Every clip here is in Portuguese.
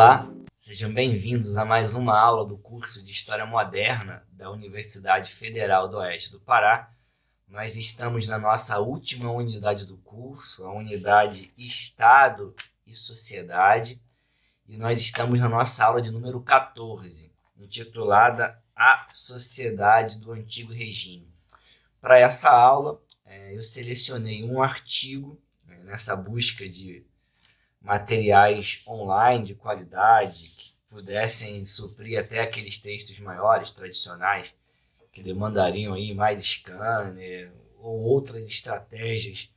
Olá, sejam bem-vindos a mais uma aula do curso de História Moderna da Universidade Federal do Oeste do Pará. Nós estamos na nossa última unidade do curso, a unidade Estado e Sociedade, e nós estamos na nossa aula de número 14, intitulada A Sociedade do Antigo Regime. Para essa aula, eu selecionei um artigo nessa busca de materiais online de qualidade que pudessem suprir até aqueles textos maiores, tradicionais, que demandariam aí mais scanner ou outras estratégias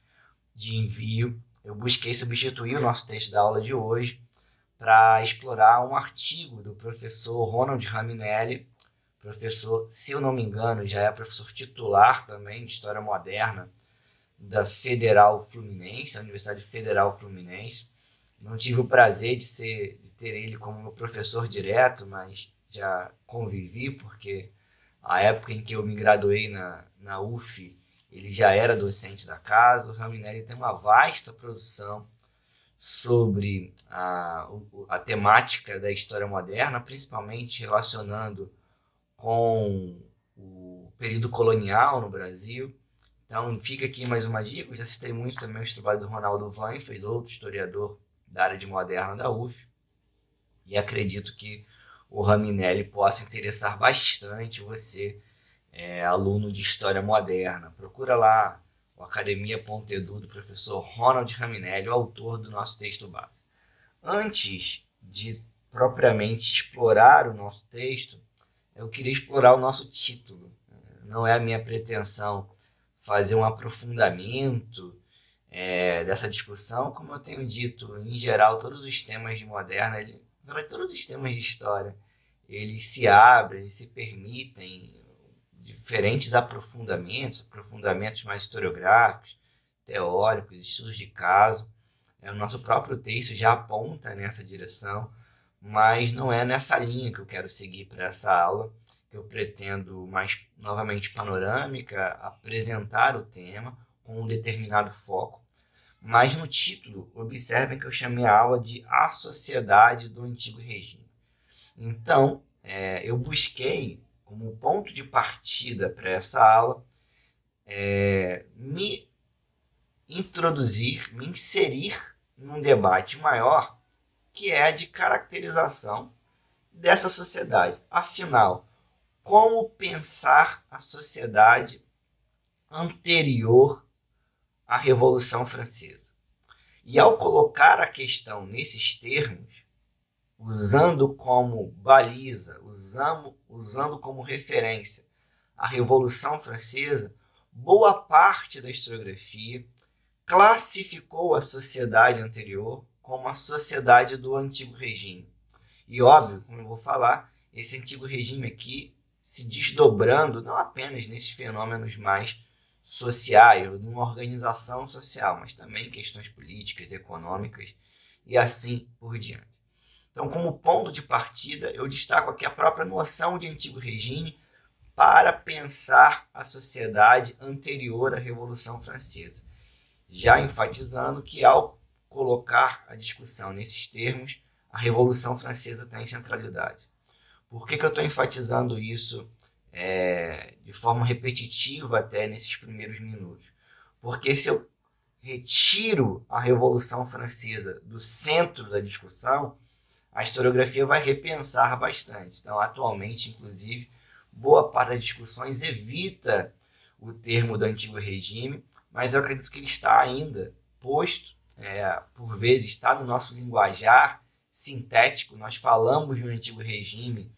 de envio. Eu busquei substituir o nosso texto da aula de hoje para explorar um artigo do professor Ronald Raminelli, professor, se eu não me engano, já é professor titular também de História Moderna da Federal Fluminense, a Universidade Federal Fluminense. Não tive o prazer de ter ele como meu professor direto, mas já convivi, porque a época em que eu me graduei na UF, ele já era docente da casa. O Raminelli tem uma vasta produção sobre a temática da história moderna, principalmente relacionando com o período colonial no Brasil. Então, fica aqui mais uma dica. Eu já citei muito também o trabalho do Ronaldo Weinfels, outro historiador da área de moderna da UF, e acredito que o Raminelli possa interessar bastante você, aluno de História Moderna. Procura lá o academia.edu do professor Ronald Raminelli, o autor do nosso texto base. Antes de propriamente explorar o nosso texto, eu queria explorar o nosso título. Não é a minha pretensão fazer um aprofundamento dessa discussão. Como eu tenho dito, em geral, todos os temas de moderna, todos os temas de história, eles se abrem, eles se permitem diferentes aprofundamentos mais historiográficos, teóricos, estudos de caso. O nosso próprio texto já aponta nessa direção, mas não é nessa linha que eu quero seguir para essa aula, que eu pretendo mais, novamente, panorâmica, apresentar o tema com um determinado foco. Mas no título, observem que eu chamei a aula de A Sociedade do Antigo Regime. Então, eu busquei, como ponto de partida para essa aula, me introduzir, me inserir num debate maior, que é a de caracterização dessa sociedade. Afinal, como pensar a sociedade anterior à Revolução Francesa? E ao colocar a questão nesses termos, usando como baliza, usando como referência a Revolução Francesa, boa parte da historiografia classificou a sociedade anterior como a sociedade do Antigo Regime. E óbvio, como eu vou falar, esse Antigo Regime aqui se desdobrando não apenas nesses fenômenos mais sociais, de uma organização social, mas também questões políticas, econômicas e assim por diante. Então, como ponto de partida, eu destaco aqui a própria noção de Antigo Regime para pensar a sociedade anterior à Revolução Francesa, já enfatizando que, ao colocar a discussão nesses termos, a Revolução Francesa tem centralidade. Por que eu estou enfatizando isso de forma repetitiva até nesses primeiros minutos? Porque se eu retiro a Revolução Francesa do centro da discussão, a historiografia vai repensar bastante. Então, atualmente, inclusive, boa parte das discussões evita o termo do Antigo Regime, mas eu acredito que ele está ainda posto, por vezes está no nosso linguajar sintético. Nós falamos de um Antigo Regime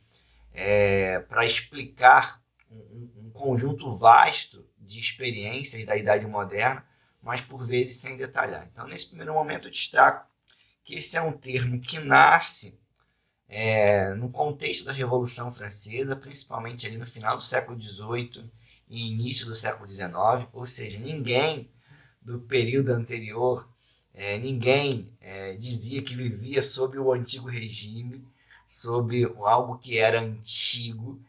para explicar um conjunto vasto de experiências da Idade Moderna, mas por vezes sem detalhar. Então, nesse primeiro momento, eu destaco que esse é um termo que nasce no contexto da Revolução Francesa, principalmente ali no final do século XVIII e início do século XIX, ou seja, ninguém do período anterior, ninguém dizia que vivia sob o Antigo Regime, sob algo que era antigo,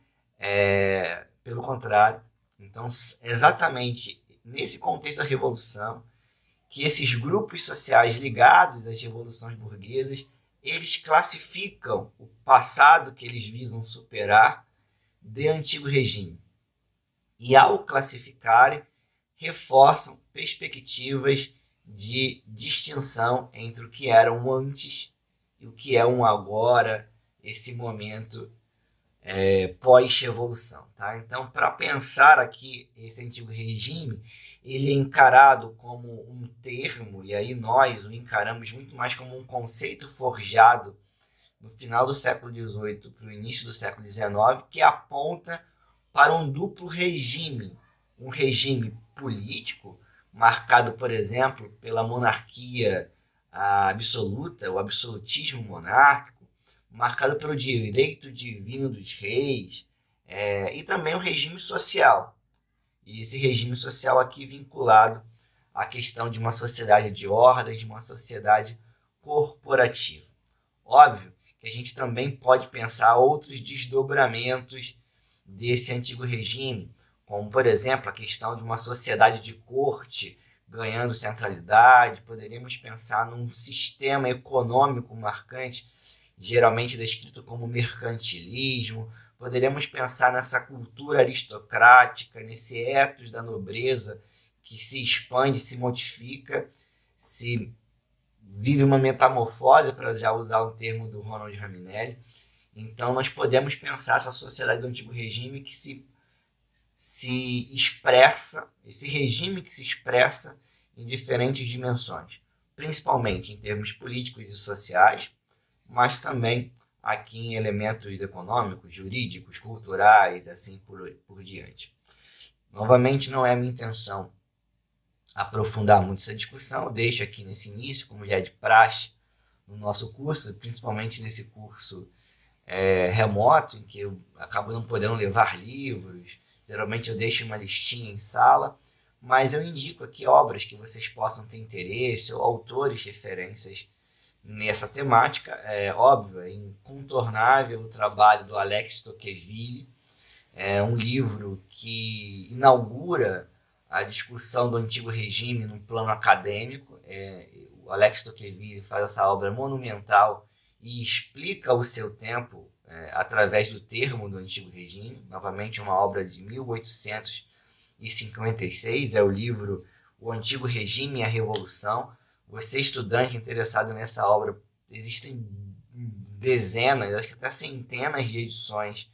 pelo contrário. Então, exatamente nesse contexto da Revolução, que esses grupos sociais ligados às revoluções burguesas eles classificam o passado que eles visam superar de antigo regime. E ao classificarem, reforçam perspectivas de distinção entre o que era um antes e o que é um agora, esse momento pós-revolução. Tá? Então, para pensar aqui esse antigo regime, ele é encarado como um termo, e aí nós o encaramos muito mais como um conceito forjado no final do século XVIII para o início do século XIX, que aponta para um duplo regime, um regime político, marcado, por exemplo, pela monarquia absoluta, o absolutismo monárquico, marcado pelo direito divino dos reis, e também o regime social. E esse regime social aqui vinculado à questão de uma sociedade de ordens, de uma sociedade corporativa. Óbvio que a gente também pode pensar outros desdobramentos desse antigo regime, como, por exemplo, a questão de uma sociedade de corte ganhando centralidade. Poderíamos pensar num sistema econômico marcante, geralmente descrito como mercantilismo. Poderíamos pensar nessa cultura aristocrática, nesse ethos da nobreza que se expande, se modifica, se vive uma metamorfose, para já usar um termo do Ronald Raminelli. Então, nós podemos pensar essa sociedade do antigo regime que se expressa, esse regime que se expressa em diferentes dimensões, principalmente em termos políticos e sociais, mas também aqui em elementos econômicos, jurídicos, culturais, assim por diante. Novamente, não é a minha intenção aprofundar muito essa discussão, eu deixo aqui nesse início, como já é de praxe no nosso curso, principalmente nesse curso remoto, em que eu acabo não podendo levar livros, geralmente eu deixo uma listinha em sala, mas eu indico aqui obras que vocês possam ter interesse, ou autores, referências nessa temática. É óbvio, é incontornável o trabalho do Alex Tocqueville, é um livro que inaugura a discussão do antigo regime no plano acadêmico. O Alex Tocqueville faz essa obra monumental e explica o seu tempo através do termo do antigo regime. Novamente, uma obra de 1856, é o livro O Antigo Regime e a Revolução. Você, estudante interessado nessa obra, existem dezenas, acho que até centenas de edições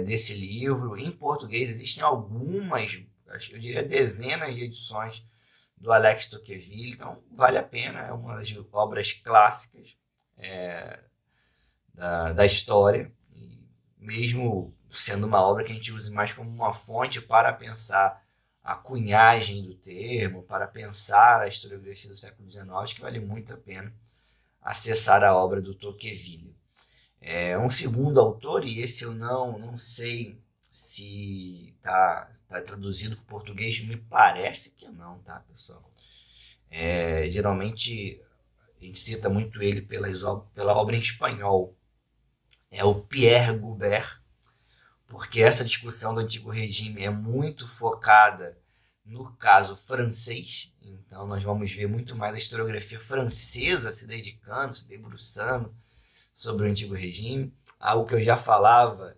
desse livro. Em português existem algumas, eu diria dezenas de edições do Alex Tocqueville, então vale a pena, é uma das obras clássicas da história, e mesmo sendo uma obra que a gente use mais como uma fonte para pensar a cunhagem do termo, para pensar a historiografia do século XIX, acho que vale muito a pena acessar a obra do Tocqueville. Um segundo autor, e esse eu não sei se está traduzido para o português, me parece que não, tá, pessoal? Geralmente a gente cita muito ele pela obra em espanhol, é o Pierre Goubert, porque essa discussão do antigo regime é muito focada no caso francês, então nós vamos ver muito mais a historiografia francesa se dedicando, se debruçando sobre o antigo regime, algo que eu já falava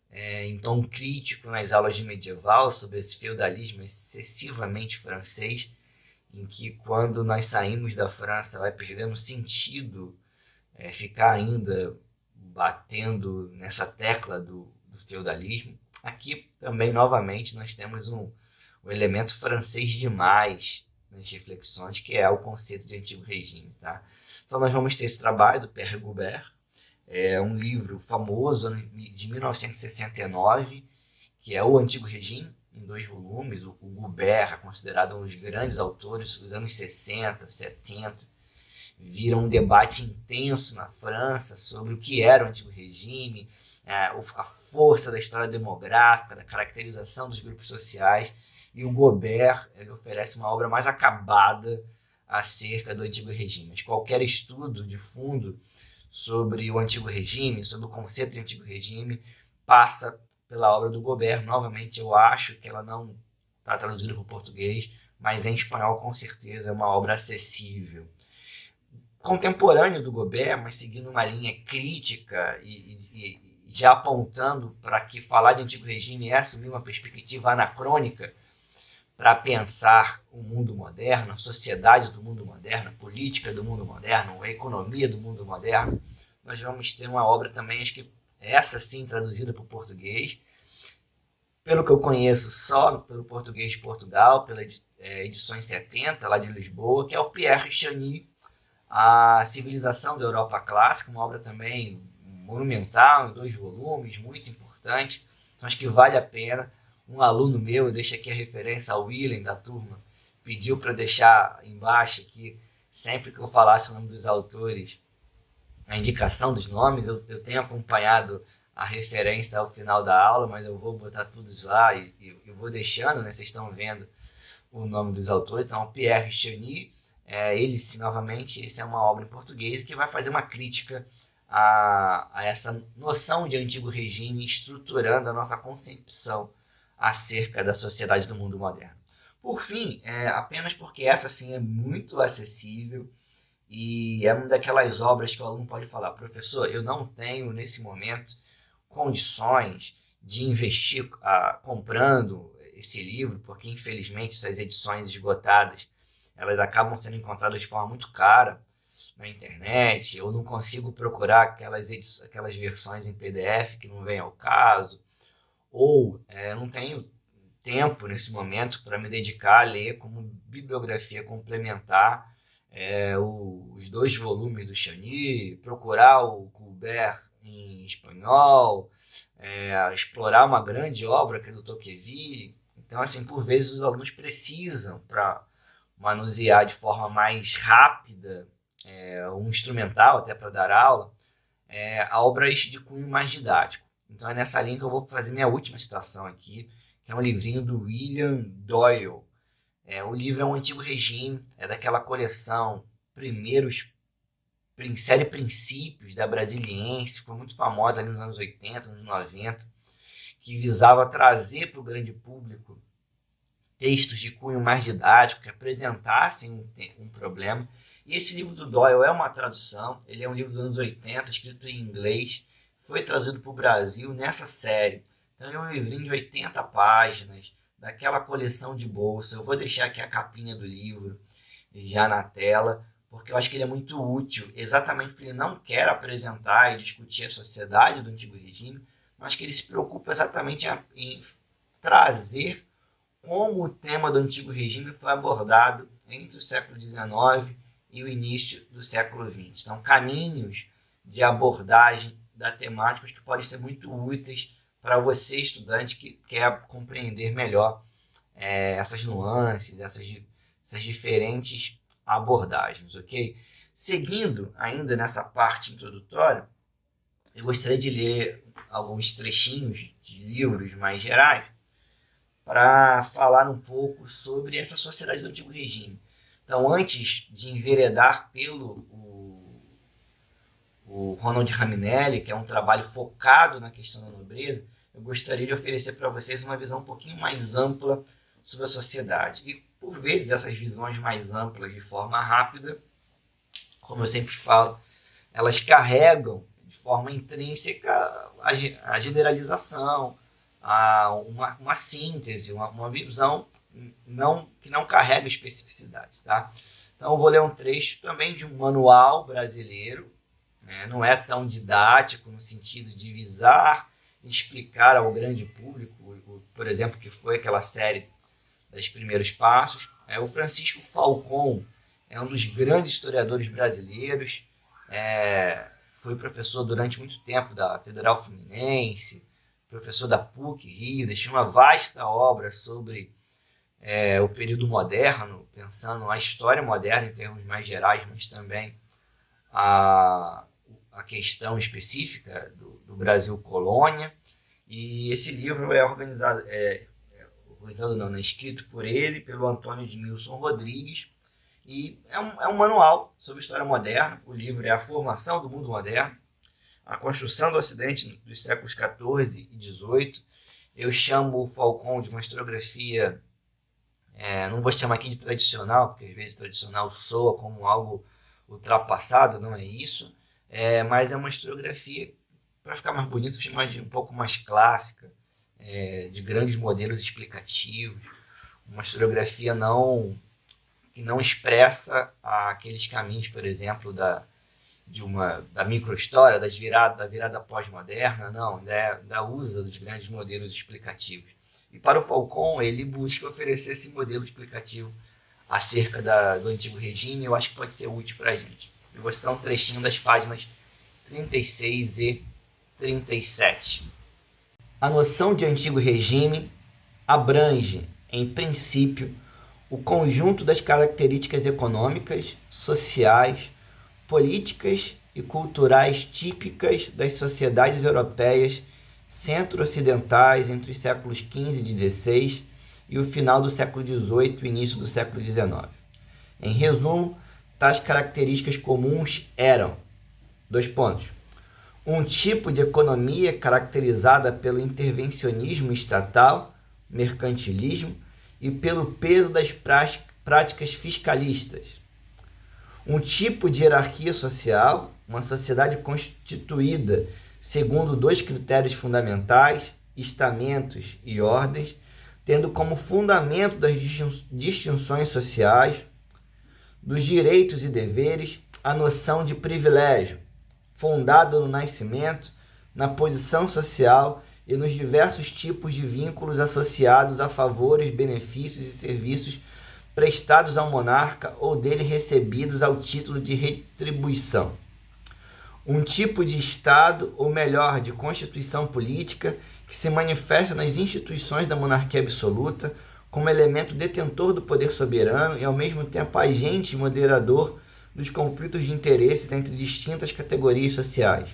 em tom crítico nas aulas de medieval sobre esse feudalismo excessivamente francês, em que quando nós saímos da França vai perdendo sentido ficar ainda batendo nessa tecla do feudalismo. Aqui também, novamente, nós temos um elemento francês demais nas reflexões, que é o conceito de antigo regime. Tá? Então nós vamos ter esse trabalho do Pierre Goubert, um livro famoso de 1969, que é O Antigo Regime, em 2 volumes. O Goubert é considerado um dos grandes autores dos anos 60, 70, vira um debate intenso na França sobre o que era o antigo regime, a força da história demográfica, da caracterização dos grupos sociais, e o Goubert ele oferece uma obra mais acabada acerca do antigo regime. Mas qualquer estudo de fundo sobre o antigo regime, sobre o conceito de antigo regime, passa pela obra do Goubert. Novamente, eu acho que ela não está traduzida para o português, mas em espanhol com certeza é uma obra acessível. contemporâneo do Gaubert, mas seguindo uma linha crítica e já apontando para que falar de antigo regime é assumir uma perspectiva anacrônica para pensar o mundo moderno, a sociedade do mundo moderno, a política do mundo moderno, a economia do mundo moderno. Nós vamos ter uma obra também, acho que essa sim traduzida para o português, pelo que eu conheço, só pelo português de Portugal, pela edições 70, lá de Lisboa, que é o Pierre Chani, A Civilização da Europa Clássica, uma obra também monumental, em 2 volumes, muito importante. Então acho que vale a pena. Um aluno meu, eu deixo aqui a referência ao William da turma, pediu para deixar embaixo aqui, sempre que eu falasse o nome dos autores, a indicação dos nomes. Eu tenho acompanhado a referência ao final da aula, mas eu vou botar todos lá e vou deixando, né? Vocês estão vendo o nome dos autores. Então, Pierre Chani, ele, sim, novamente, essa é uma obra em português que vai fazer uma crítica a essa noção de antigo regime, estruturando a nossa concepção acerca da sociedade do mundo moderno. Por fim, apenas porque essa sim é muito acessível e é uma daquelas obras que o aluno pode falar: professor, eu não tenho nesse momento condições de investir comprando esse livro, porque infelizmente suas edições esgotadas elas acabam sendo encontradas de forma muito cara na internet. Eu não consigo procurar aquelas versões em PDF que não vem ao caso, ou não tenho tempo nesse momento para me dedicar a ler como bibliografia complementar os 2 volumes do Chani, procurar o Colbert em espanhol, explorar uma grande obra que é do Tocqueville. Então, assim, por vezes os alunos precisam, para manusear de forma mais rápida um instrumental, até para dar aula, obras de cunho mais didático. Então é nessa linha que eu vou fazer minha última citação aqui, que é um livrinho do William Doyle. O livro é um antigo regime, é daquela coleção série Princípios, da Brasiliense, foi muito famosa ali nos anos 80, anos 90, que visava trazer para o grande público textos de cunho mais didático, que apresentassem um problema. E esse livro do Doyle é uma tradução, ele é um livro dos anos 80, escrito em inglês, foi traduzido para o Brasil nessa série. Então é um livrinho de 80 páginas, daquela coleção de bolsa. Eu vou deixar aqui a capinha do livro já na tela, porque eu acho que ele é muito útil, exatamente porque ele não quer apresentar e discutir a sociedade do antigo regime, mas que ele se preocupa exatamente em trazer como o tema do antigo regime foi abordado entre o século XIX e o início do século XX. Então, caminhos de abordagem da temática que podem ser muito úteis para você, estudante, que quer compreender melhor essas nuances, essas diferentes abordagens, ok? Seguindo ainda nessa parte introdutória, eu gostaria de ler alguns trechinhos de livros mais gerais para falar um pouco sobre essa sociedade do antigo regime. Então, antes de enveredar pelo o Ronald Raminelli, que é um trabalho focado na questão da nobreza, eu gostaria de oferecer para vocês uma visão um pouquinho mais ampla sobre a sociedade. E, por vezes, essas visões mais amplas, de forma rápida, como eu sempre falo, elas carregam de forma intrínseca a generalização, uma síntese, uma visão que não carrega especificidade. Tá? Então eu vou ler um trecho também de um manual brasileiro, né? Não é tão didático no sentido de visar explicar ao grande público, por exemplo, que foi aquela série dos primeiros passos. O Francisco Falcon é um dos grandes historiadores brasileiros, foi professor durante muito tempo da Federal Fluminense, professor da PUC Rio, deixou uma vasta obra sobre o período moderno, pensando a história moderna em termos mais gerais, mas também a questão específica do Brasil colônia. E esse livro é escrito por ele, pelo Antônio Edmilson Rodrigues, e é um manual sobre história moderna. O livro é A Formação do Mundo Moderno, a construção do Ocidente dos séculos XIV e XVIII. Eu chamo o Falcon de uma historiografia, não vou chamar aqui de tradicional, porque às vezes tradicional soa como algo ultrapassado, não é isso, mas é uma historiografia, para ficar mais bonito, chamar de um pouco mais clássica, de grandes modelos explicativos, uma historiografia que não expressa aqueles caminhos, por exemplo, da microhistória, da virada pós-moderna, não, da usa dos grandes modelos explicativos. E para o Falcon, ele busca oferecer esse modelo explicativo acerca do antigo regime. Eu acho que pode ser útil para a gente. Eu vou citar um trechinho das páginas 36 e 37. A noção de antigo regime abrange, em princípio, o conjunto das características econômicas, sociais, políticas e culturais típicas das sociedades europeias centro-ocidentais entre os séculos XV e XVI e o final do século XVIII e início do século XIX. Em resumo, tais características comuns eram: um tipo de economia caracterizada pelo intervencionismo estatal, mercantilismo e pelo peso das práticas fiscalistas. Um tipo de hierarquia social, uma sociedade constituída segundo 2 critérios fundamentais, estamentos e ordens, tendo como fundamento das distinções sociais, dos direitos e deveres, a noção de privilégio, fundada no nascimento, na posição social e nos diversos tipos de vínculos associados a favores, benefícios e serviços prestados ao monarca ou dele recebidos ao título de retribuição. Um tipo de Estado, ou melhor, de constituição política, que se manifesta nas instituições da monarquia absoluta como elemento detentor do poder soberano e, ao mesmo tempo, agente moderador dos conflitos de interesses entre distintas categorias sociais.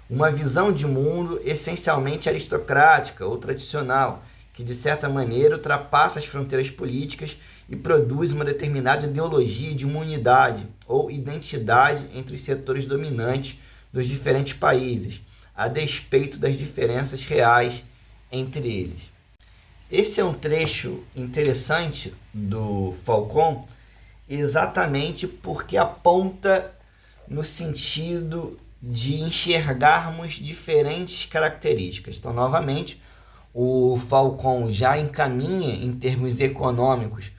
Uma visão de mundo essencialmente aristocrática ou tradicional, que, de certa maneira, ultrapassa as fronteiras políticas e produz uma determinada ideologia de uma unidade ou identidade entre os setores dominantes dos diferentes países, a despeito das diferenças reais entre eles. Esse é um trecho interessante do Falcon, exatamente porque aponta no sentido de enxergarmos diferentes características. Então, novamente, o Falcon já encaminha em termos econômicos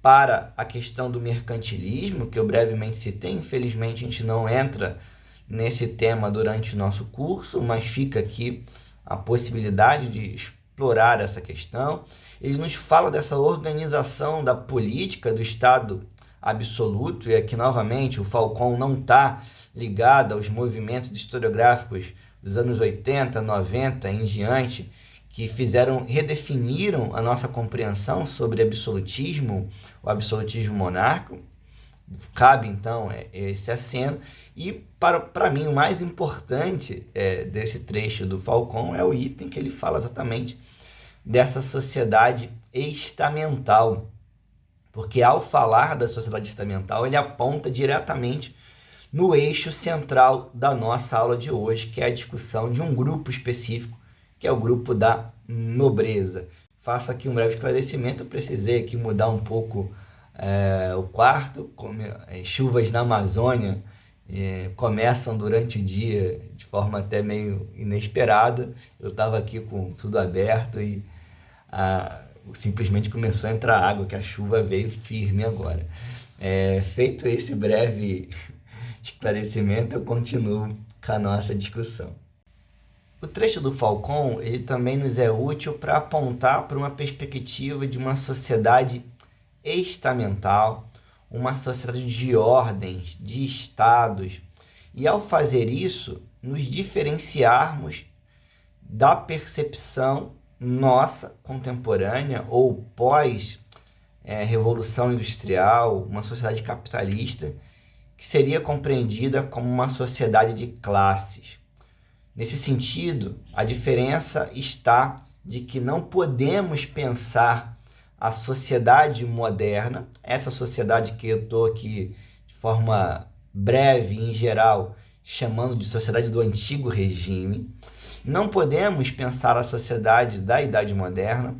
para a questão do mercantilismo, que eu brevemente citei. Infelizmente, a gente não entra nesse tema durante o nosso curso, mas fica aqui a possibilidade de explorar essa questão. Ele nos fala dessa organização da política do Estado absoluto, e aqui, novamente, o Falcon não está ligado aos movimentos historiográficos dos anos 80, 90 em diante, que redefiniram a nossa compreensão sobre absolutismo, o absolutismo monárquico. Cabe, então, esse aceno. E, para mim, o mais importante desse trecho do Falcon é o item que ele fala exatamente dessa sociedade estamental. Porque, ao falar da sociedade estamental, ele aponta diretamente no eixo central da nossa aula de hoje, que é a discussão de um grupo específico, que é o grupo da nobreza. Faço aqui um breve esclarecimento. Eu precisei aqui mudar um pouco o quarto. Chuvas na Amazônia começam durante o dia de forma até meio inesperada. Eu estava aqui com tudo aberto e simplesmente começou a entrar água, que a chuva veio firme agora. Feito esse breve esclarecimento, eu continuo com a nossa discussão. O trecho do Falcon, ele também nos é útil para apontar para uma perspectiva de uma sociedade estamental, uma sociedade de ordens, de estados, e ao fazer isso, nos diferenciarmos da percepção nossa contemporânea ou pós-revolução industrial, uma sociedade capitalista, que seria compreendida como uma sociedade de classes. Nesse sentido, a diferença está de que não podemos pensar a sociedade moderna, essa sociedade que eu estou aqui de forma breve e em geral chamando de sociedade do antigo regime. Não podemos pensar a sociedade da Idade Moderna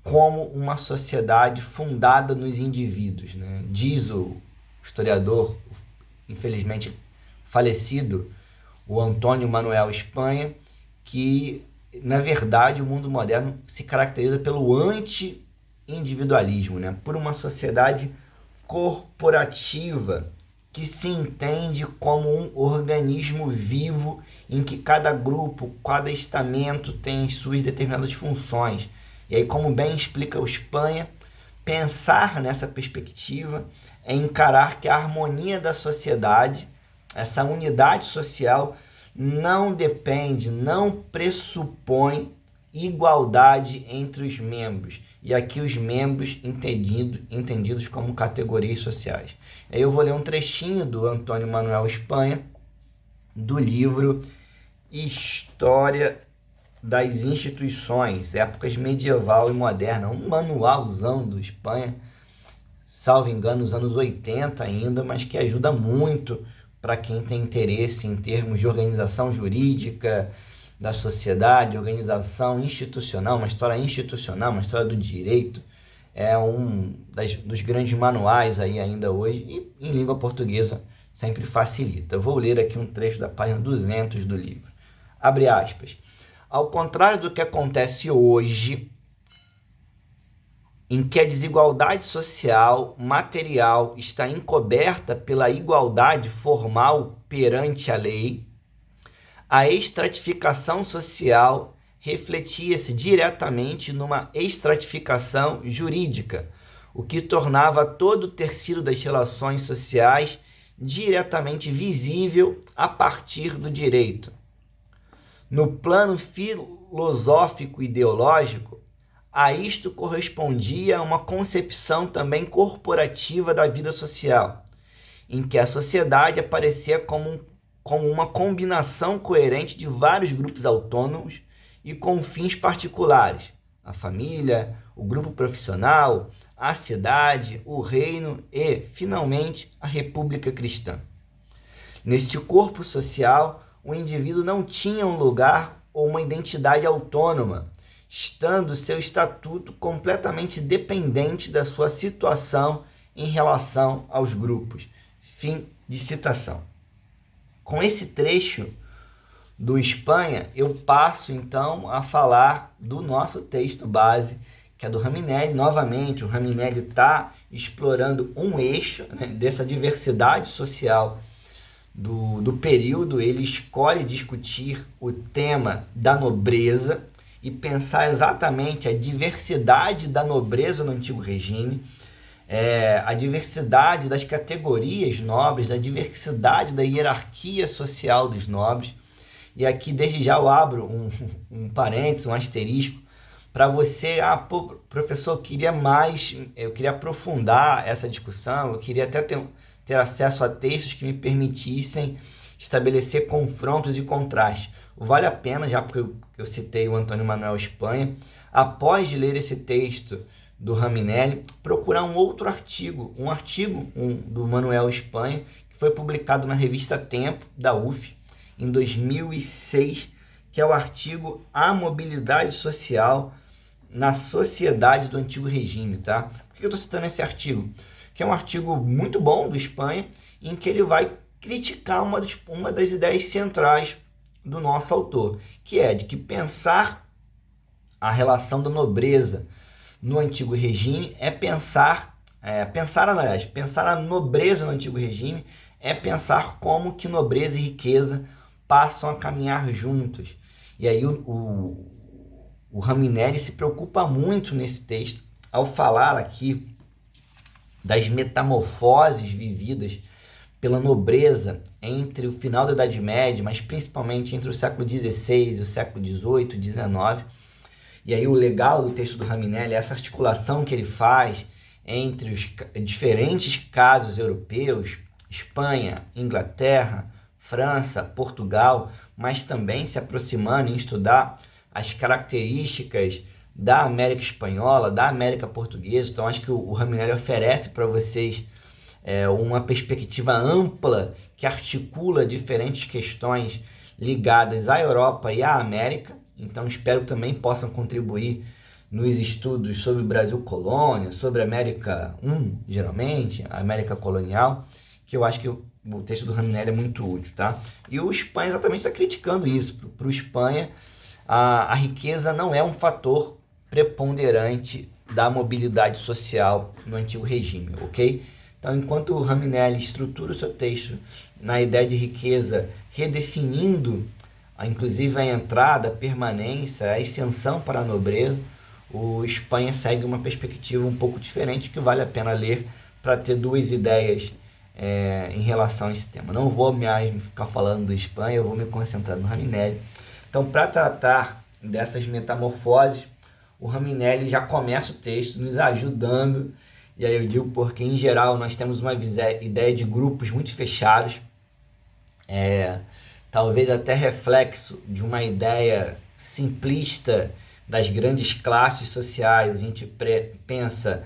como uma sociedade fundada nos indivíduos, né? Diz o historiador, infelizmente falecido, o Antônio Manuel Espanha, que, na verdade, o mundo moderno se caracteriza pelo anti-individualismo, né? Por uma sociedade corporativa que se entende como um organismo vivo em que cada grupo, cada estamento tem as suas determinadas funções. E aí, como bem explica o Espanha, pensar nessa perspectiva é encarar que a harmonia da sociedade, essa unidade social, não depende, não pressupõe igualdade entre os membros. E aqui os membros entendidos como categorias sociais. Aí eu vou ler um trechinho do Antônio Manuel Espanha, do livro História das Instituições, Épocas Medieval e Moderna, um manualzão do Espanha, salvo engano, nos anos 80 ainda, mas que ajuda muito para quem tem interesse em termos de organização jurídica da sociedade, organização institucional, uma história institucional, uma história do direito. É um dos grandes manuais aí ainda hoje, e em língua portuguesa sempre facilita. Eu vou ler aqui um trecho da página 200 do livro. Abre aspas. Ao contrário do que acontece hoje, em que a desigualdade social, material, está encoberta pela igualdade formal perante a lei, a estratificação social refletia-se diretamente numa estratificação jurídica, o que tornava todo o tecido das relações sociais diretamente visível a partir do direito. No plano filosófico e ideológico, a isto correspondia uma concepção também corporativa da vida social, em que a sociedade aparecia como uma combinação coerente de vários grupos autônomos e com fins particulares: a família, o grupo profissional, a cidade, o reino e, finalmente, a república cristã. Neste corpo social, o indivíduo não tinha um lugar ou uma identidade autônoma, estando seu estatuto completamente dependente da sua situação em relação aos grupos. Fim de citação. Com esse trecho do Espanha, eu passo então a falar do nosso texto base, que é do Raminelli. Novamente, o Raminelli está explorando um eixo, né, dessa diversidade social do período. Ele escolhe discutir o tema da nobreza e pensar exatamente a diversidade da nobreza no Antigo Regime, a diversidade das categorias nobres, a diversidade da hierarquia social dos nobres. E aqui, desde já, eu abro um parênteses, um asterisco, para você, professor, eu queria aprofundar essa discussão, eu queria até ter acesso a textos que me permitissem estabelecer confrontos e contrastes. Vale a pena, já porque eu citei o Antônio Manuel Espanha, após ler esse texto do Raminelli, procurar um outro artigo, do Manuel Espanha, que foi publicado na revista Tempo, da UF, em 2006, que é o artigo A Mobilidade Social na Sociedade do Antigo Regime, tá? Por que eu estou citando esse artigo? Que é um artigo muito bom do Espanha, em que ele vai criticar uma das ideias centrais do nosso autor, que é de que pensar a relação da nobreza no Antigo Regime é pensar a nobreza no Antigo Regime é pensar como que nobreza e riqueza passam a caminhar juntos. E aí o Raminelli se preocupa muito nesse texto ao falar aqui das metamorfoses vividas pela nobreza entre o final da Idade Média, mas principalmente entre o século XVI e o século XVIII, XIX. E aí o legal do texto do Raminelli é essa articulação que ele faz entre os diferentes casos europeus, Espanha, Inglaterra, França, Portugal, mas também se aproximando em estudar as características da América Espanhola, da América Portuguesa. Então acho que o Raminelli oferece para vocês uma perspectiva ampla que articula diferentes questões ligadas à Europa e à América. Então espero que também possam contribuir nos estudos sobre o Brasil colônia, sobre a América geralmente, a América colonial, que eu acho que o texto do Raminelli é muito útil, tá? E o Espanha exatamente está criticando isso. Para o Espanha, a riqueza não é um fator preponderante da mobilidade social no antigo regime, ok? Então, enquanto o Raminelli estrutura o seu texto na ideia de riqueza, redefinindo, inclusive a entrada, a permanência, a extensão para a nobreza, o Espanha segue uma perspectiva um pouco diferente que vale a pena ler para ter duas ideias em relação a esse tema. Não vou mais ficar falando do Espanha, eu vou me concentrar no Raminelli. Então, para tratar dessas metamorfoses, o Raminelli já começa o texto nos ajudando, e aí eu digo porque, em geral, nós temos uma ideia de grupos muito fechados, talvez até reflexo de uma ideia simplista das grandes classes sociais. A gente pensa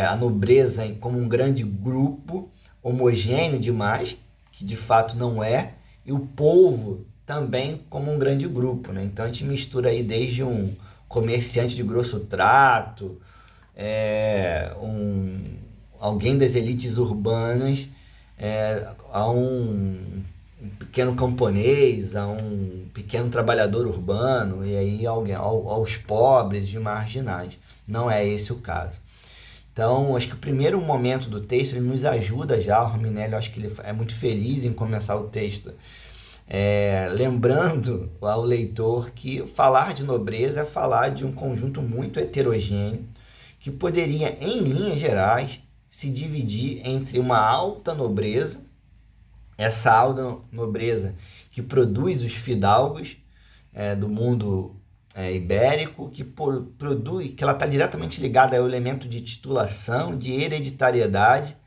a nobreza como um grande grupo homogêneo demais, que de fato não é, e o povo também como um grande grupo, né? Então a gente mistura aí desde um comerciante de grosso trato, alguém das elites urbanas, a um pequeno camponês, a um pequeno trabalhador urbano, e aí aos pobres e marginais. Não é esse o caso. Então, acho que o primeiro momento do texto ele nos ajuda já. O Raminelli, acho que ele é muito feliz em começar o texto, lembrando ao leitor que falar de nobreza é falar de um conjunto muito heterogêneo, que poderia, em linhas gerais, se dividir entre uma alta nobreza, essa alta nobreza que produz os fidalgos do mundo ibérico, que produz, que ela está diretamente ligada ao elemento de titulação, de hereditariedade,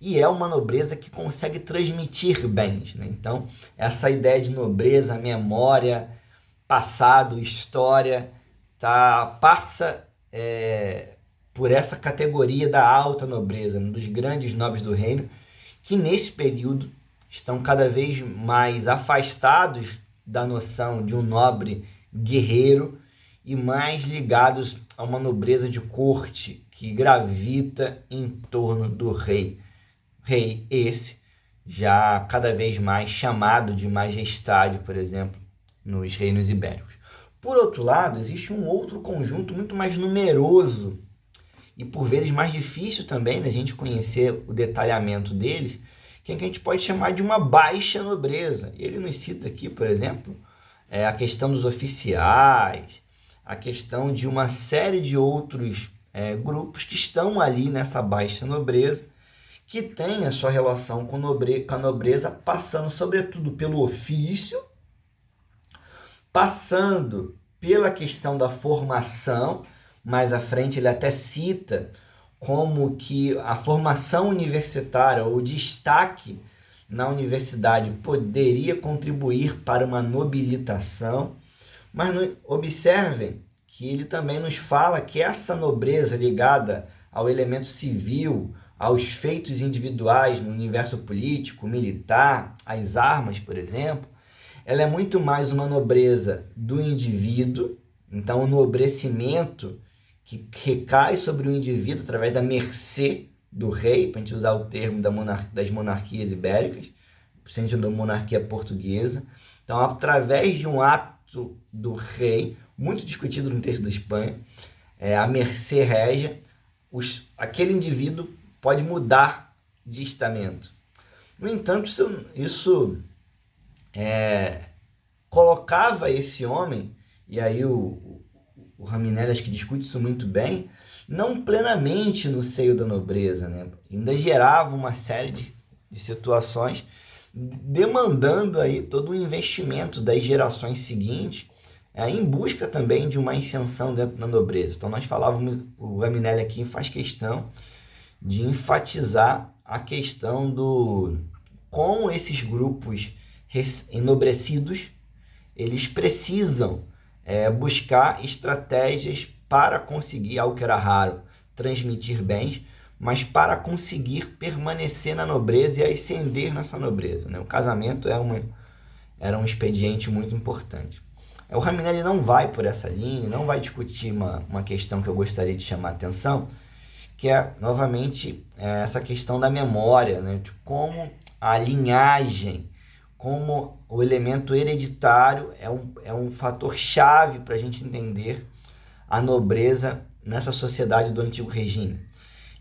e é uma nobreza que consegue transmitir bens, né? Então, essa ideia de nobreza, memória, passado, história, passa por essa categoria da alta nobreza, dos grandes nobres do reino, que nesse período estão cada vez mais afastados da noção de um nobre guerreiro e mais ligados a uma nobreza de corte que gravita em torno do rei. Rei esse já cada vez mais chamado de majestade, por exemplo, nos reinos ibéricos. Por outro lado, existe um outro conjunto muito mais numeroso e por vezes mais difícil também da gente conhecer o detalhamento deles, que a gente pode chamar de uma baixa nobreza. Ele nos cita aqui, por exemplo, a questão dos oficiais, a questão de uma série de outros grupos que estão ali nessa baixa nobreza, que tem a sua relação com a nobreza, passando sobretudo pelo ofício, passando pela questão da formação. Mais à frente ele até cita como que a formação universitária, ou o destaque na universidade, poderia contribuir para uma nobilitação. Mas observem que ele também nos fala que essa nobreza ligada ao elemento civil, aos feitos individuais no universo político, militar, às armas, por exemplo, ela é muito mais uma nobreza do indivíduo. Então, o nobrecimento que recai sobre o indivíduo através da mercê do rei, para a gente usar o termo das monarquias ibéricas, sentido da monarquia portuguesa. Então, através de um ato do rei, muito discutido no texto da Espanha, a mercê régia, aquele indivíduo pode mudar de estamento. No entanto, isso colocava esse homem, e aí o Raminelli acho que discute isso muito bem, não plenamente no seio da nobreza, né? Ainda gerava uma série de situações demandando aí todo o investimento das gerações seguintes, em busca também de uma ascensão dentro da nobreza. Então nós falávamos, o Raminelli aqui faz questão de enfatizar a questão do como esses grupos enobrecidos, eles precisam buscar estratégias para conseguir, algo que era raro, transmitir bens, mas para conseguir permanecer na nobreza e ascender nessa nobreza, né? O casamento era um expediente muito importante. O Raminelli não vai por essa linha, não vai discutir uma questão que eu gostaria de chamar a atenção, que é, novamente, essa questão da memória, né? De como a linhagem, como o elemento hereditário é um fator chave para a gente entender a nobreza nessa sociedade do Antigo Regime.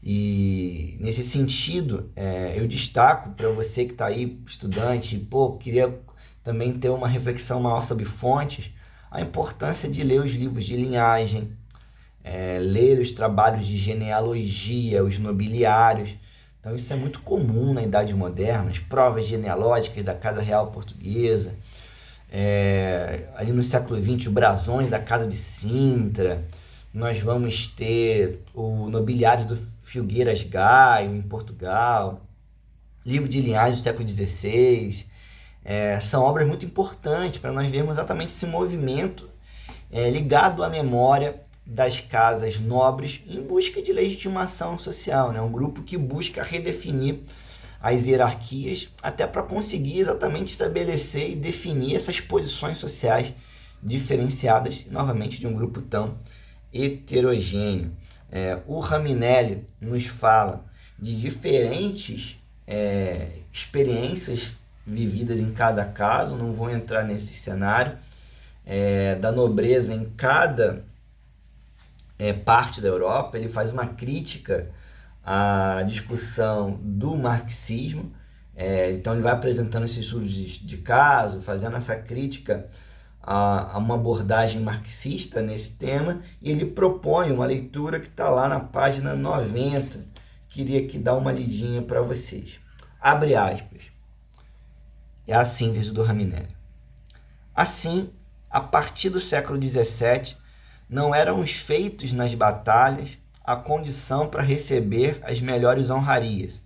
E, nesse sentido, eu destaco para você que está aí, estudante, queria também ter uma reflexão maior sobre fontes, a importância de ler os livros de linhagem, ler os trabalhos de genealogia, os nobiliários. Então isso é muito comum na Idade Moderna, as provas genealógicas da Casa Real Portuguesa, ali no século XX, os brasões da Casa de Sintra. Nós vamos ter o nobiliário do Filgueiras Gaio, em Portugal, livro de linhagem do século XVI. São obras muito importantes para nós vermos exatamente esse movimento ligado à memória das casas nobres em busca de legitimação social, né? Um grupo que busca redefinir as hierarquias até para conseguir exatamente estabelecer e definir essas posições sociais diferenciadas, novamente, de um grupo tão heterogêneo. O Raminelli nos fala de diferentes experiências vividas em cada caso, não vou entrar nesse cenário, da nobreza em cada parte da Europa. Ele faz uma crítica à discussão do marxismo, então ele vai apresentando esses estudos de caso, fazendo essa crítica a uma abordagem marxista nesse tema, e ele propõe uma leitura que está lá na página 90, queria aqui dar uma lidinha para vocês. Abre aspas. É a síntese do Raminelli. Assim, a partir do século XVII, não eram os feitos nas batalhas a condição para receber as melhores honrarias,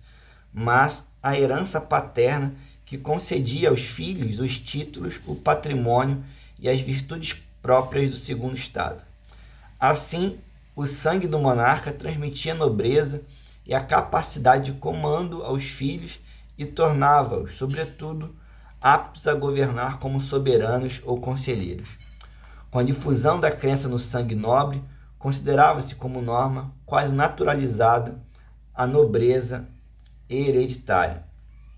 mas a herança paterna que concedia aos filhos os títulos, o patrimônio e as virtudes próprias do segundo estado. Assim, o sangue do monarca transmitia a nobreza e a capacidade de comando aos filhos e tornava-os, sobretudo, aptos a governar como soberanos ou conselheiros. Com a difusão da crença no sangue nobre, considerava-se como norma quase naturalizada a nobreza hereditária.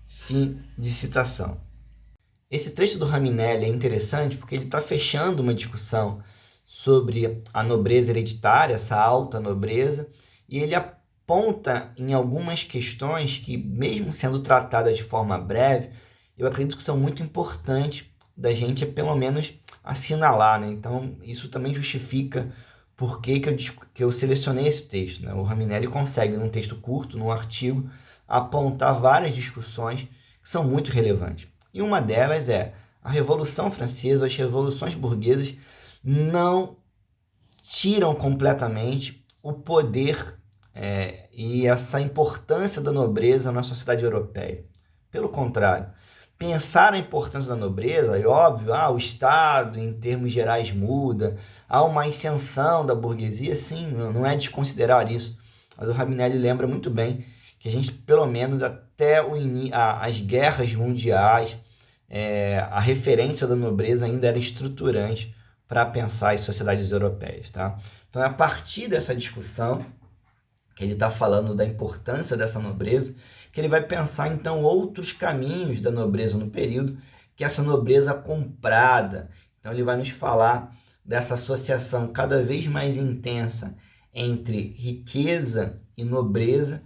Fim de citação. Esse trecho do Raminelli é interessante porque ele está fechando uma discussão sobre a nobreza hereditária, essa alta nobreza, e ele aponta em algumas questões que, mesmo sendo tratadas de forma breve, eu acredito que são muito importantes da gente, pelo menos, assinalar, né? Então, isso também justifica por que eu selecionei esse texto, né? O Raminelli consegue, num texto curto, num artigo, apontar várias discussões que são muito relevantes. E uma delas é a Revolução Francesa, as revoluções burguesas não tiram completamente o poder e essa importância da nobreza na sociedade europeia. Pelo contrário, pensar a importância da nobreza, é óbvio, o Estado, em termos gerais, muda, há uma ascensão da burguesia, sim, não é desconsiderar isso. Mas o Raminelli lembra muito bem que a gente, pelo menos até as guerras mundiais, a referência da nobreza ainda era estruturante para pensar as sociedades europeias. Tá? Então, é a partir dessa discussão, que ele está falando da importância dessa nobreza, que ele vai pensar, então, outros caminhos da nobreza no período, que é essa nobreza comprada. Então, ele vai nos falar dessa associação cada vez mais intensa entre riqueza e nobreza,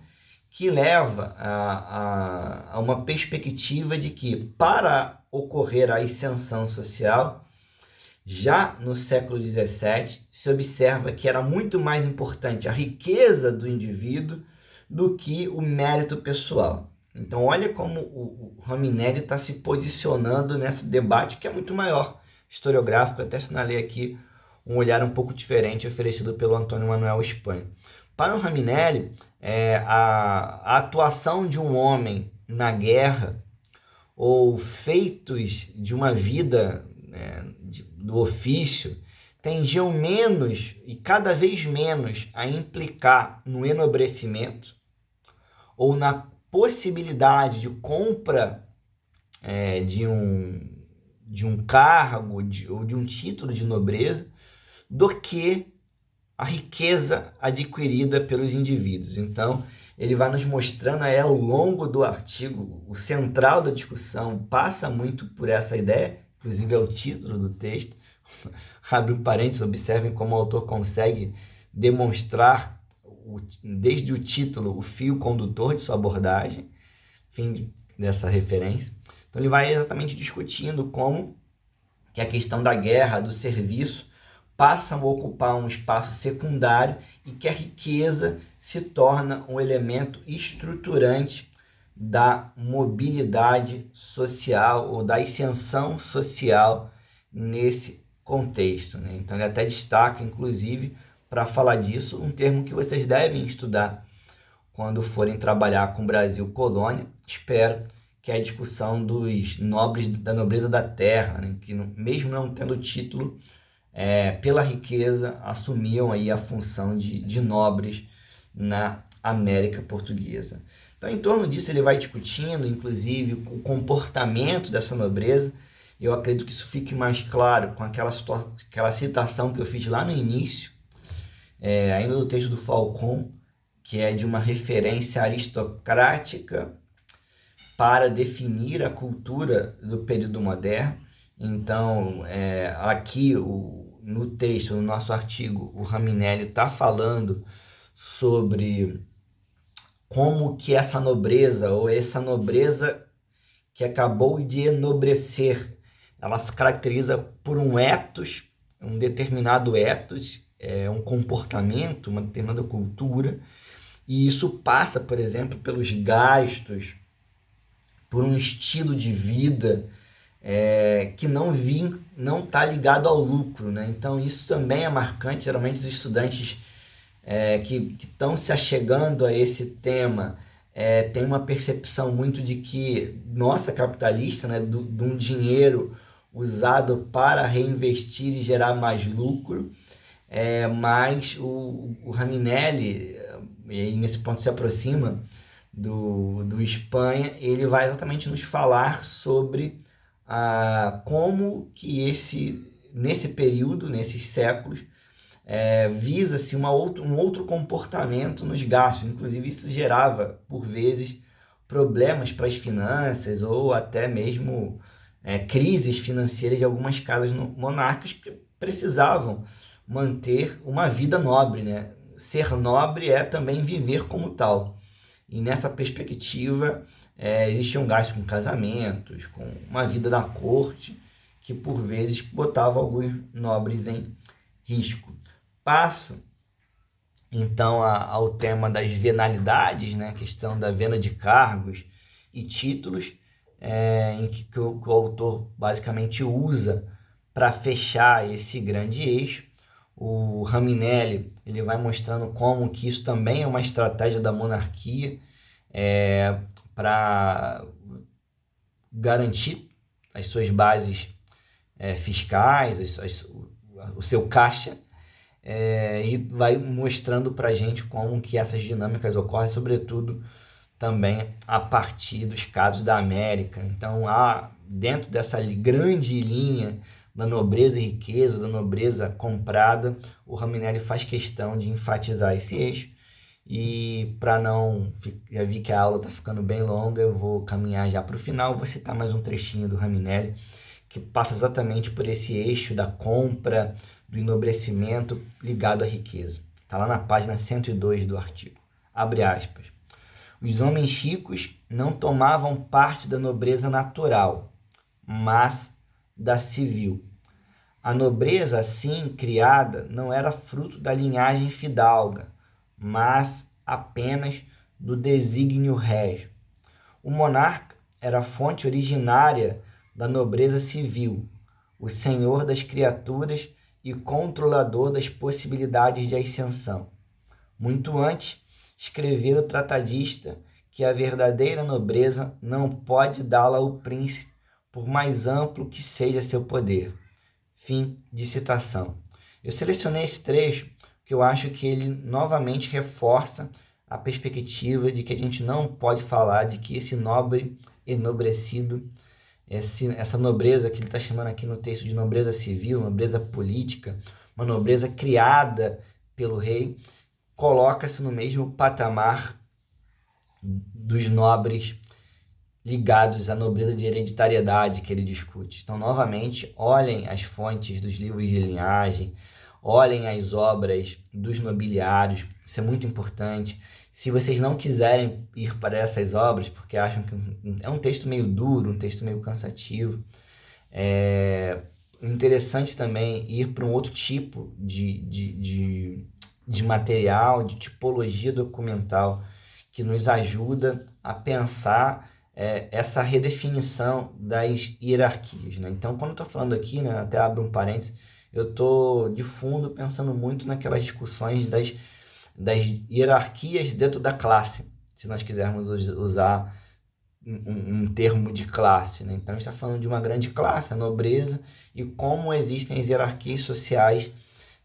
que leva a uma perspectiva de que, para ocorrer a ascensão social, já no século XVII, se observa que era muito mais importante a riqueza do indivíduo do que o mérito pessoal. Então, olha como o Raminelli está se posicionando nesse debate que é muito maior, historiográfico. Até assinalei aqui um olhar um pouco diferente oferecido pelo Antônio Manuel Espanha. Para o Raminelli, a atuação de um homem na guerra ou feitos de uma vida do ofício tendiam menos e cada vez menos a implicar no enobrecimento ou na possibilidade de compra de um cargo ou de um título de nobreza do que a riqueza adquirida pelos indivíduos. Então, ele vai nos mostrando aí ao longo do artigo, o central da discussão passa muito por essa ideia, inclusive é o título do texto. Abre um parênteses, observem como o autor consegue demonstrar, desde o título, o fio condutor de sua abordagem, fim dessa referência. Então ele vai exatamente discutindo como que a questão da guerra, do serviço, passam a ocupar um espaço secundário e que a riqueza se torna um elemento estruturante da mobilidade social ou da ascensão social nesse contexto, né? Então ele até destaca, inclusive, para falar disso, um termo que vocês devem estudar quando forem trabalhar com o Brasil colônia, espero, que é a discussão dos nobres, da nobreza da terra, né? Que mesmo não tendo título, pela riqueza, assumiam aí a função de nobres na América Portuguesa. Então, em torno disso, ele vai discutindo, inclusive, o comportamento dessa nobreza. Eu acredito que isso fique mais claro com aquela citação que eu fiz lá no início, ainda do texto do Falcon, que é de uma referência aristocrática para definir a cultura do período moderno. Então, aqui no texto, no nosso artigo, o Raminelli está falando sobre como que essa nobreza, ou essa nobreza que acabou de enobrecer, ela se caracteriza por um ethos, um determinado ethos, um comportamento, uma determinada cultura, e isso passa, por exemplo, pelos gastos, por um estilo de vida que não está ligado ao lucro, né? Então isso também é marcante. Geralmente os estudantes que estão se achegando a esse tema têm uma percepção muito de que, nossa, capitalista, né, de um dinheiro usado para reinvestir e gerar mais lucro, mas o Raminelli, e aí nesse ponto se aproxima do Espanha, ele vai exatamente nos falar sobre como que nesse período, nesses séculos, visa-se um outro comportamento nos gastos. Inclusive isso gerava, por vezes, problemas para as finanças ou até mesmo crises financeiras de algumas casas monárquicas que precisavam manter uma vida nobre, né? Ser nobre é também viver como tal. E nessa perspectiva, existiam gastos com casamentos, com uma vida da corte, que por vezes botava alguns nobres em risco. Passo, então, ao tema das venalidades, né? A questão da venda de cargos e títulos, em que o autor basicamente usa para fechar esse grande eixo. O Raminelli ele vai mostrando como que isso também é uma estratégia da monarquia para garantir as suas bases fiscais, o seu caixa, e vai mostrando para a gente como que essas dinâmicas ocorrem, sobretudo também a partir dos casos da América. Então, dentro dessa grande linha da nobreza e riqueza, da nobreza comprada, o Raminelli faz questão de enfatizar esse eixo. E para não... Já vi que a aula está ficando bem longa, eu vou caminhar já para o final. Vou citar mais um trechinho do Raminelli, que passa exatamente por esse eixo da compra, do enobrecimento ligado à riqueza. Está lá na página 102 do artigo. Abre aspas. Os homens ricos não tomavam parte da nobreza natural, mas da civil. A nobreza assim criada não era fruto da linhagem fidalga, mas apenas do desígnio régio. O monarca era a fonte originária da nobreza civil, o senhor das criaturas e controlador das possibilidades de ascensão. Muito antes, escrevera o tratadista que a verdadeira nobreza não pode dá-la ao príncipe, por mais amplo que seja seu poder. Fim de citação. Eu selecionei esse trecho porque eu acho que ele novamente reforça a perspectiva de que a gente não pode falar de que esse nobre enobrecido essa nobreza que ele está chamando aqui no texto de nobreza civil, nobreza política, uma nobreza criada pelo rei, coloca-se no mesmo patamar dos nobres ligados à nobreza de hereditariedade que ele discute. Então, novamente, olhem as fontes dos livros de linhagem, olhem as obras dos nobiliários, isso é muito importante. Se vocês não quiserem ir para essas obras, porque acham que é um texto meio duro, um texto meio cansativo, é interessante também ir para um outro tipo de material, de tipologia documental, que nos ajuda a pensar essa redefinição das hierarquias, né? Então, quando eu estou falando aqui, né, até abro um parênteses, eu estou de fundo pensando muito naquelas discussões das hierarquias dentro da classe, se nós quisermos usar um termo de classe, né? Então, a gente está falando de uma grande classe, a nobreza, e como existem as hierarquias sociais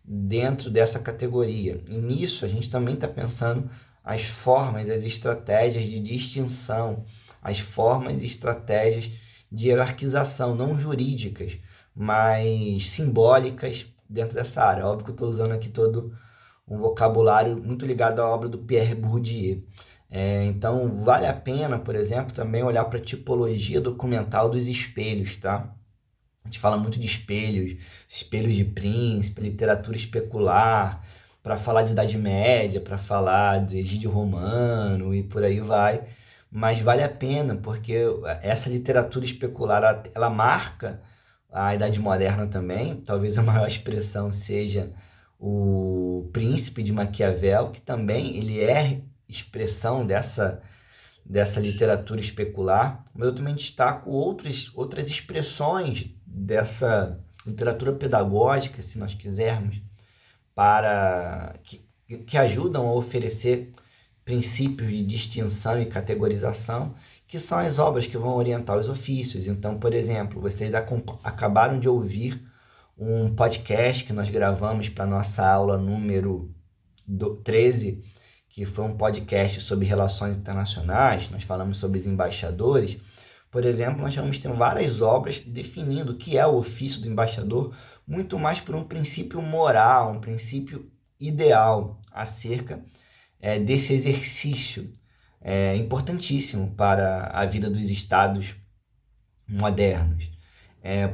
dentro dessa categoria. E nisso, a gente também está pensando as formas, as estratégias de distinção, as formas e estratégias de hierarquização, não jurídicas, mas simbólicas dentro dessa área. Óbvio que eu estou usando aqui todo um vocabulário muito ligado à obra do Pierre Bourdieu. Então, vale a pena, por exemplo, também olhar para a tipologia documental dos espelhos, tá? A gente fala muito de espelhos, espelhos de príncipe, literatura especular, para falar de Idade Média, para falar de Egídio Romano e por aí vai. Mas vale a pena, porque essa literatura especular, ela marca a Idade Moderna também. Talvez a maior expressão seja o Príncipe de Maquiavel, que também ele é expressão dessa literatura especular, mas eu também destaco outras expressões dessa literatura pedagógica, se nós quisermos, que ajudam a oferecer princípios de distinção e categorização, que são as obras que vão orientar os ofícios. Então, por exemplo, vocês acabaram de ouvir um podcast que nós gravamos para a nossa aula número 13, que foi um podcast sobre relações internacionais. Nós falamos sobre os embaixadores. Por exemplo, nós vamos ter várias obras definindo o que é o ofício do embaixador, muito mais por um princípio moral, um princípio ideal acerca desse exercício importantíssimo para a vida dos estados modernos.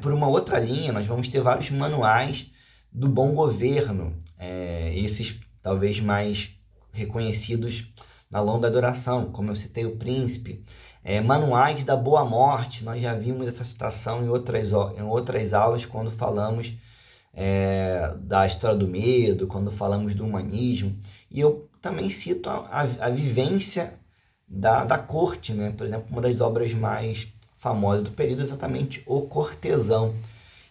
Por uma outra linha, nós vamos ter vários manuais do bom governo, esses talvez mais reconhecidos na longa duração, como eu citei o Príncipe, manuais da boa morte. Nós já vimos essa citação em outras aulas, quando falamos da história do medo, quando falamos do humanismo, e eu também cito a vivência da corte, né? Por exemplo, uma das obras mais famosas do período é exatamente O Cortesão.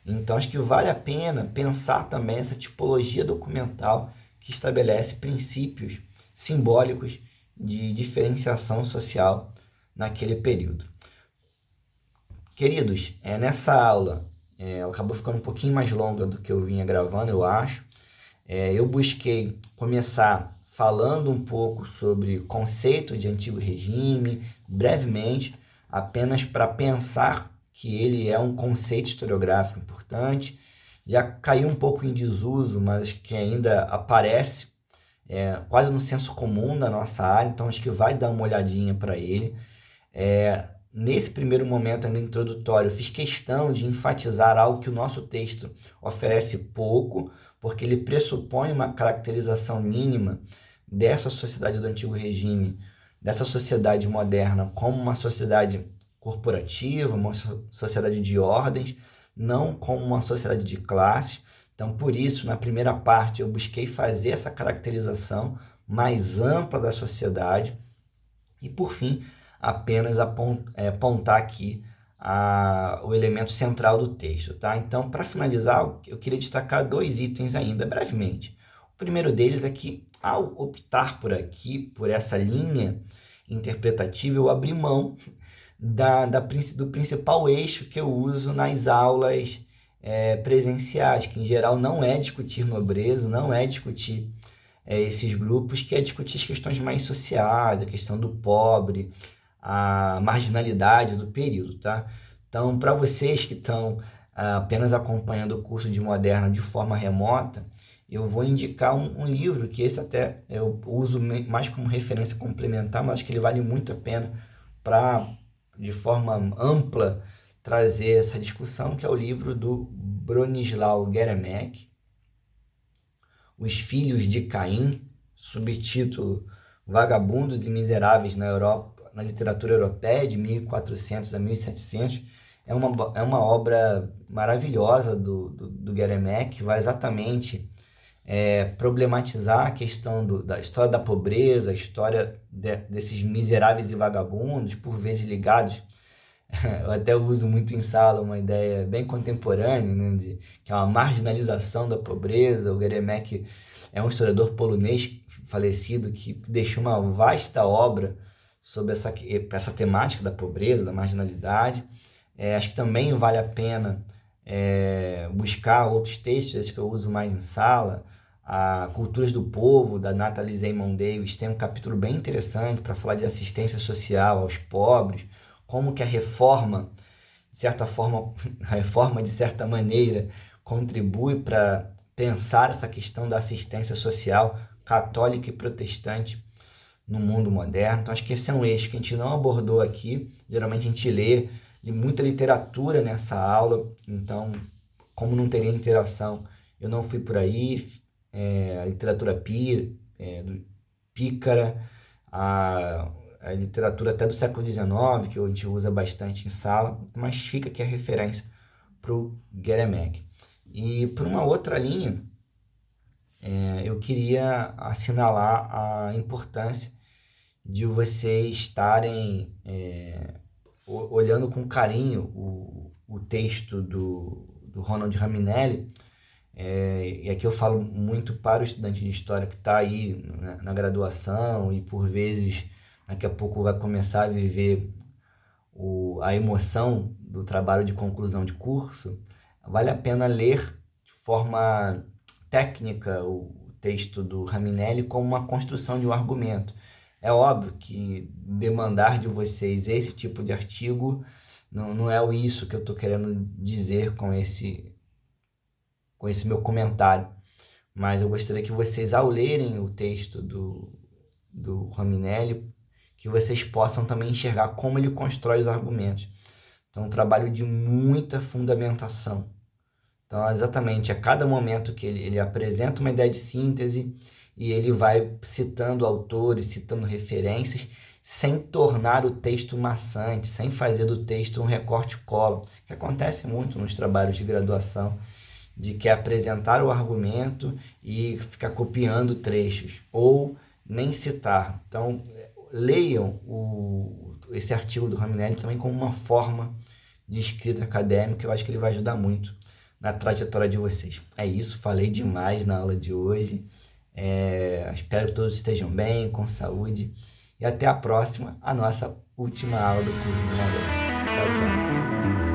Então, acho que vale a pena pensar também essa tipologia documental que estabelece princípios simbólicos de diferenciação social naquele período. Queridos, nessa aula, ela acabou ficando um pouquinho mais longa do que eu vinha gravando, eu acho. Eu busquei começar falando um pouco sobre o conceito de antigo regime, brevemente, apenas para pensar que ele é um conceito historiográfico importante. Já caiu um pouco em desuso, mas que ainda aparece quase no senso comum da nossa área, então acho que vale dar uma olhadinha para ele. Nesse primeiro momento ainda introdutório, eu fiz questão de enfatizar algo que o nosso texto oferece pouco, porque ele pressupõe uma caracterização mínima dessa sociedade do antigo regime, dessa sociedade moderna, como uma sociedade corporativa, uma sociedade de ordens, não como uma sociedade de classes. Então, por isso, na primeira parte, eu busquei fazer essa caracterização mais ampla da sociedade e, por fim, apenas apontar aqui o elemento central do texto, tá? Então, para finalizar, eu queria destacar 2 itens ainda, brevemente. O primeiro deles é que, ao optar por essa linha interpretativa, eu abri mão do principal eixo que eu uso nas aulas presenciais, que em geral não é discutir nobreza, não é discutir esses grupos, que é discutir as questões mais sociais, a questão do pobre, a marginalidade do período, tá? Então, para vocês que estão apenas acompanhando o curso de Moderna de forma remota, eu vou indicar um livro que esse até eu uso mais como referência complementar, mas acho que ele vale muito a pena para, de forma ampla, trazer essa discussão, que é o livro do Bronislaw Geremek, Os Filhos de Caim, subtítulo Vagabundos e Miseráveis na Europa, na literatura europeia, de 1400 a 1700. É uma obra maravilhosa do Geremek, que vai exatamente problematizar a questão da história da pobreza, a história desses miseráveis e vagabundos, por vezes ligados. Eu até uso muito em sala uma ideia bem contemporânea, né, que é uma marginalização da pobreza. O Geremek é um historiador polonês falecido que deixou uma vasta obra sobre essa temática da pobreza, da marginalidade. Acho que também vale a pena buscar outros textos, esses que eu uso mais em sala. A Culturas do Povo, da Natalie Zemon Davis, tem um capítulo bem interessante para falar de assistência social aos pobres, como que a reforma, de certa forma, a reforma de certa maneira, contribui para pensar essa questão da assistência social católica e protestante no mundo moderno. Então, acho que esse é um eixo que a gente não abordou aqui. Geralmente a gente lê muita literatura nessa aula, então, como não teria interação, eu não fui por aí. A literatura pícara, a literatura até do século XIX, que a gente usa bastante em sala, mas fica aqui a referência para o Geremek. E por uma outra linha, eu queria assinalar a importância de vocês estarem olhando com carinho o texto do Ronald Raminelli. E aqui eu falo muito para o estudante de História que está aí na graduação e por vezes daqui a pouco vai começar a viver a emoção do trabalho de conclusão de curso. Vale a pena ler de forma técnica o texto do Raminelli como uma construção de um argumento. É óbvio que demandar de vocês esse tipo de artigo não é isso que eu estou querendo dizer com esse meu comentário, mas eu gostaria que vocês, ao lerem o texto do Raminelli, que vocês possam também enxergar como ele constrói os argumentos. Então, um trabalho de muita fundamentação. Então, exatamente, a cada momento que ele apresenta uma ideia de síntese e ele vai citando autores, citando referências, sem tornar o texto maçante, sem fazer do texto um recorte-cola, que acontece muito nos trabalhos de graduação, de que apresentar o argumento e ficar copiando trechos, ou nem citar. Então, leiam esse artigo do Raminelli também como uma forma de escrita acadêmica. Eu acho que ele vai ajudar muito na trajetória de vocês. É isso, falei demais na aula de hoje. Espero que todos estejam bem, com saúde, e até a próxima, a nossa última aula do curso de Moderna. Tchau, tchau.